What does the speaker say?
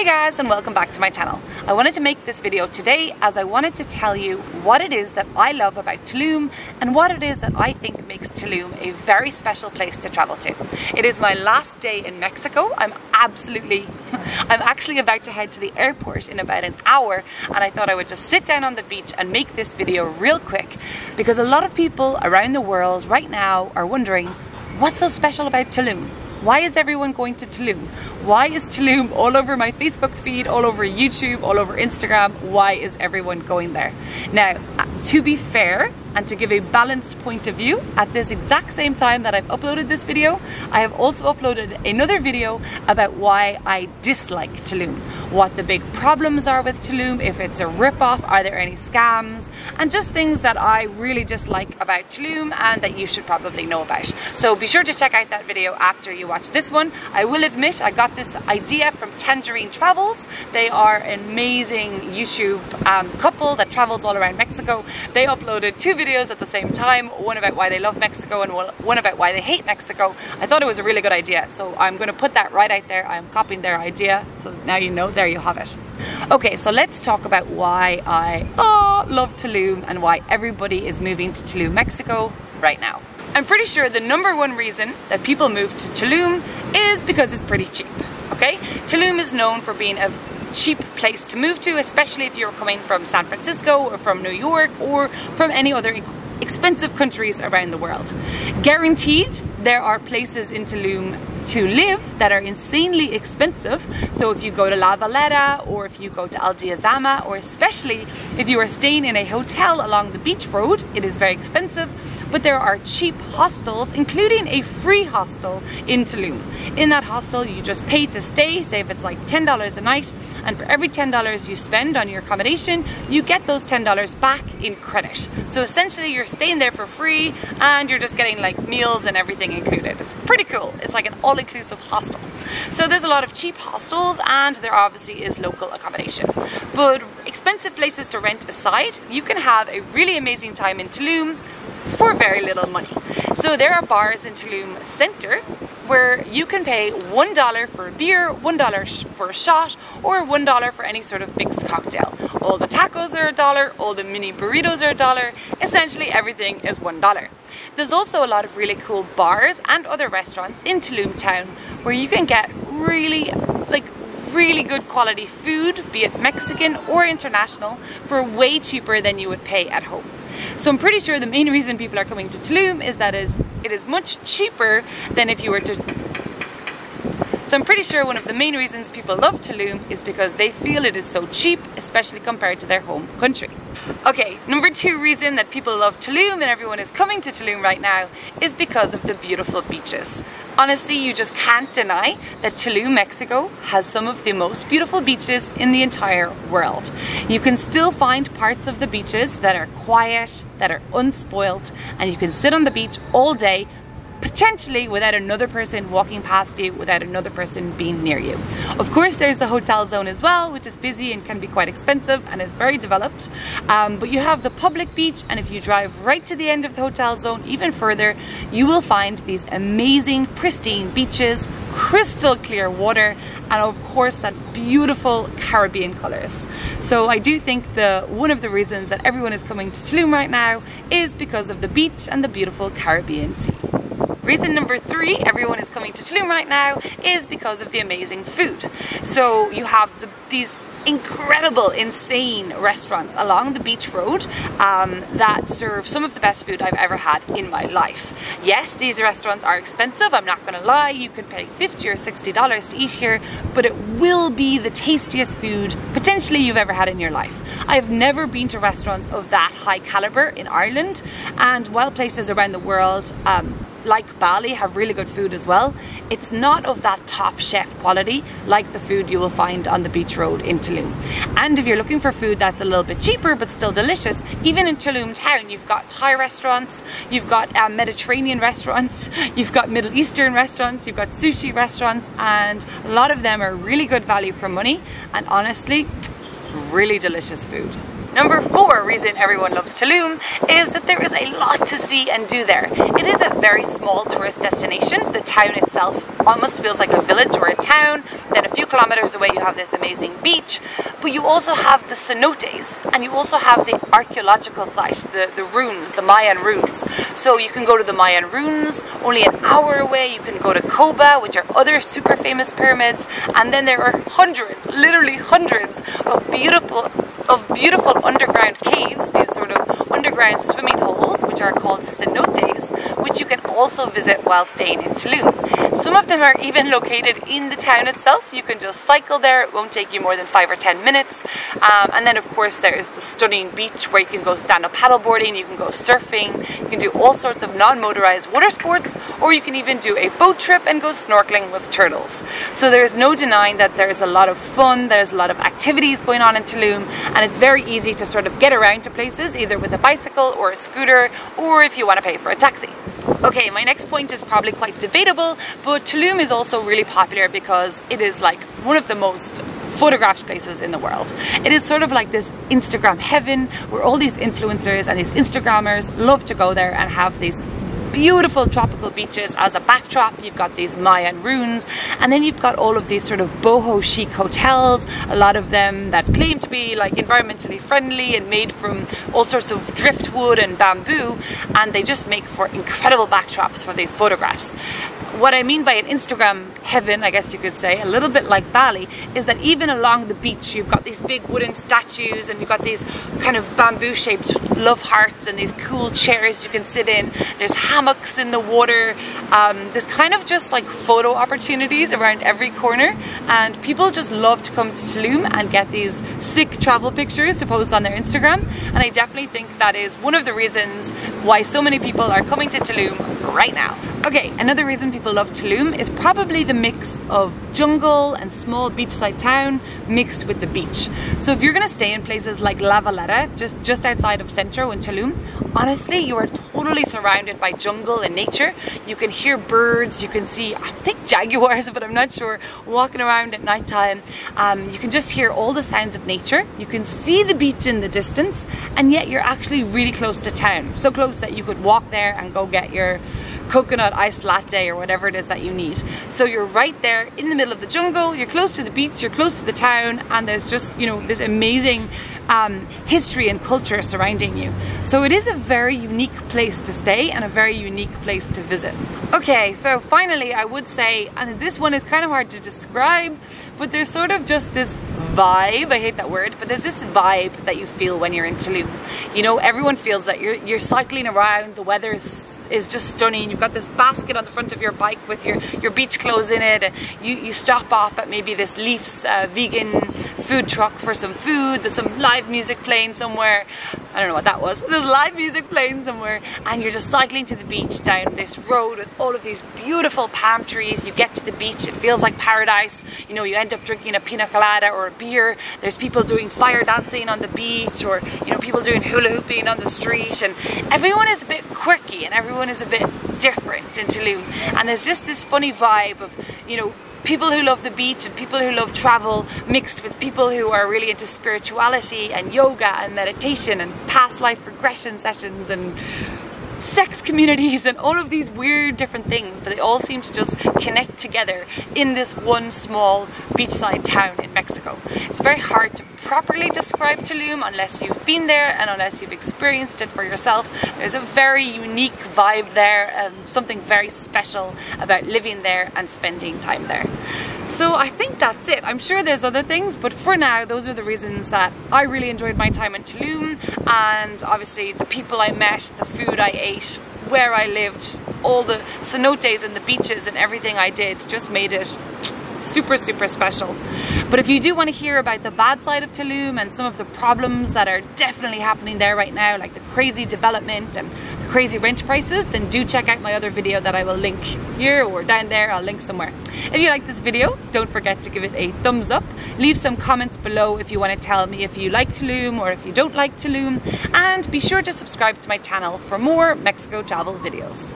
Hey guys, and welcome back to my channel. I wanted to make this video today as I wanted to tell you what it is that I love about Tulum and what it is that I think makes Tulum a very special place to travel to. It is my last day in Mexico. I'm actually about to head to the airport in about an hour, and I thought I would just sit down on the beach and make this video real quick because a lot of people around the world right now are wondering, what's so special about Tulum? Why is everyone going to Tulum? Why is Tulum all over my Facebook feed, all over YouTube, all over Instagram? Why is everyone going there? Now, to be fair, and to give a balanced point of view, at this exact same time that I've uploaded this video, I have also uploaded another video about why I dislike Tulum, what the big problems are with Tulum, if it's a rip-off, are there any scams, and just things that I really dislike about Tulum and that you should probably know about. So be sure to check out that video after you watch this one. I will admit I got this idea from Tangerine Travels. They are an amazing YouTube couple that travels all around Mexico. They uploaded two videos at the same time, one about why they love Mexico and one about why they hate Mexico. I thought it was a really good idea, so I'm going to put that right out there. I'm copying their idea, so now you know, there you have it. Okay, so let's talk about why I love Tulum and why everybody is moving to Tulum, Mexico right now. I'm pretty sure the #1 reason that people move to Tulum is because it's pretty cheap, okay? Tulum is known for being a cheap place to move to, especially if you're coming from San Francisco or from New York or from any other expensive countries around the world. Guaranteed, there are places in Tulum to live that are insanely expensive. So if you go to La Valeta or if you go to Al Diazama, or especially if you are staying in a hotel along the beach road, it is very expensive. But there are cheap hostels, including a free hostel in Tulum. In that hostel, you just pay to stay, say if it's like $10 a night, and for every $10 you spend on your accommodation, you get those $10 back in credit. So essentially you're staying there for free and you're just getting like meals and everything included. It's pretty cool. It's like an all-inclusive hostel. So there's a lot of cheap hostels and there obviously is local accommodation. But expensive places to rent aside, you can have a really amazing time in Tulum for very little money. So there are bars in Tulum Center where you can pay $1 for a beer, $1 for a shot, or $1 for any sort of mixed cocktail. All the tacos are $1, all the mini burritos are $1, essentially everything is $1. There's also a lot of really cool bars and other restaurants in Tulum town where you can get really good quality food, be it Mexican or international, for way cheaper than you would pay at home. So I'm pretty sure the main reason people are coming to Tulum is that it is much cheaper than if you were to... So I'm pretty sure one of the main reasons people love Tulum is because they feel it is so cheap, especially compared to their home country. Okay, #2 reason that people love Tulum and everyone is coming to Tulum right now is because of the beautiful beaches. Honestly, you just can't deny that Tulum, Mexico has some of the most beautiful beaches in the entire world. You can still find parts of the beaches that are quiet, that are unspoilt, and you can sit on the beach all day, potentially without another person walking past you, without another person being near you. Of course, there's the hotel zone as well, which is busy and can be quite expensive and is very developed. But you have the public beach, and if you drive right to the end of the hotel zone, even further, you will find these amazing, pristine beaches, crystal clear water, and of course that beautiful Caribbean colors. So I do think one of the reasons that everyone is coming to Tulum right now is because of the beach and the beautiful Caribbean Sea. Reason #3 everyone is coming to Tulum right now is because of the amazing food. So you have these incredible, insane restaurants along the beach road that serve some of the best food I've ever had in my life. Yes, these restaurants are expensive, I'm not gonna lie. You can pay $50 or $60 to eat here, but it will be the tastiest food potentially you've ever had in your life. I've never been to restaurants of that high caliber in Ireland, and while places around the world like Bali have really good food as well, it's not of that top chef quality like the food you will find on the beach road in Tulum. And if you're looking for food that's a little bit cheaper but still delicious, even in Tulum town you've got Thai restaurants, you've got Mediterranean restaurants, you've got Middle Eastern restaurants, you've got sushi restaurants, and a lot of them are really good value for money and honestly really delicious food. Number 4 reason everyone loves Tulum is that there is a lot to see and do there. It is a very small tourist destination. The town itself almost feels like a village or a town. Then a few kilometers away you have this amazing beach, but you also have the cenotes, and you also have the archaeological site, the ruins, the Mayan ruins. So you can go to the Mayan ruins, only an hour away you can go to Coba, which are other super famous pyramids, and then there are hundreds, literally hundreds of beautiful underground caves, these sort of underground swimming holes, which are called cenotes, which you can also visit while staying in Tulum. Some of them are even located in the town itself. You can just cycle there, it won't take you more than 5 or 10 minutes. And then of course there's the stunning beach where you can go stand-up paddleboarding, you can go surfing, you can do all sorts of non-motorized water sports, or you can even do a boat trip and go snorkeling with turtles. So there's no denying that there's a lot of fun, there's a lot of activities going on in Tulum, and it's very easy to sort of get around to places either with a bicycle or a scooter, or if you want to pay for a taxi. Okay, my next point is probably quite debatable, but Tulum is also really popular because it is like one of the most photographed places in the world. It is sort of like this Instagram heaven where all these influencers and these Instagrammers love to go there and have these beautiful tropical beaches as a backdrop. You've got these Mayan ruins, and then you've got all of these sort of boho chic hotels, a lot of them that claim to be like environmentally friendly and made from all sorts of driftwood and bamboo, and they just make for incredible backdrops for these photographs. What I mean by an Instagram heaven, I guess you could say, a little bit like Bali, is that even along the beach you've got these big wooden statues and you've got these kind of bamboo shaped love hearts and these cool chairs you can sit in. There's hammocks in the water. There's kind of just like photo opportunities around every corner, and people just love to come to Tulum and get these sick travel pictures to post on their Instagram, and I definitely think that is one of the reasons why so many people are coming to Tulum right now. Okay, another reason people love Tulum is probably the mix of jungle and small beachside town mixed with the beach. So if you're gonna stay in places like La Valeta, just outside of Centro in Tulum, honestly, you are totally surrounded by jungle and nature. You can hear birds, you can see, I think jaguars, but I'm not sure, walking around at nighttime. You can just hear all the sounds of nature. You can see the beach in the distance, and yet you're actually really close to town. So close that you could walk there and go get your coconut iced latte or whatever it is that you need. So you're right there in the middle of the jungle, you're close to the beach, you're close to the town, and there's just, you know, this amazing history and culture surrounding you. So it is a very unique place to stay and a very unique place to visit. Okay, so finally I would say, and this one is kind of hard to describe, but there's sort of just this vibe, I hate that word, but there's this vibe that you feel when you're in Tulum. You know, everyone feels that you're cycling around, the weather is just stunning, you've got this basket on the front of your bike with your beach clothes in it, and you stop off at maybe this Leaf's vegan food truck for some food, there's some live music playing somewhere, I don't know what that was, there's live music playing somewhere, and you're just cycling to the beach down this road with all of these beautiful palm trees. You get to the beach, it feels like paradise, you know, you end up drinking a pina colada or a beer, there's people doing fire dancing on the beach, or, you know, people doing hula hooping on the street, and everyone is a bit quirky and everyone is a bit different in Tulum, and there's just this funny vibe of, you know, people who love the beach and people who love travel mixed with people who are really into spirituality and yoga and meditation and past life regression sessions and sex communities and all of these weird different things, but they all seem to just connect together in this one small beachside town in Mexico. It's very hard to properly describe Tulum unless you've been there and unless you've experienced it for yourself. There's a very unique vibe there and something very special about living there and spending time there. So I think that's it. I'm sure there's other things, but for now those are the reasons that I really enjoyed my time in Tulum, and obviously the people I met, the food I ate, where I lived, all the cenotes and the beaches and everything I did just made it super, super special. But if you do want to hear about the bad side of Tulum and some of the problems that are definitely happening there right now, like the crazy development and the crazy rent prices, then do check out my other video that I will link here or down there. I'll link somewhere. If you like this video, don't forget to give it a thumbs up. Leave some comments below if you want to tell me if you like Tulum or if you don't like Tulum, and be sure to subscribe to my channel for more Mexico travel videos.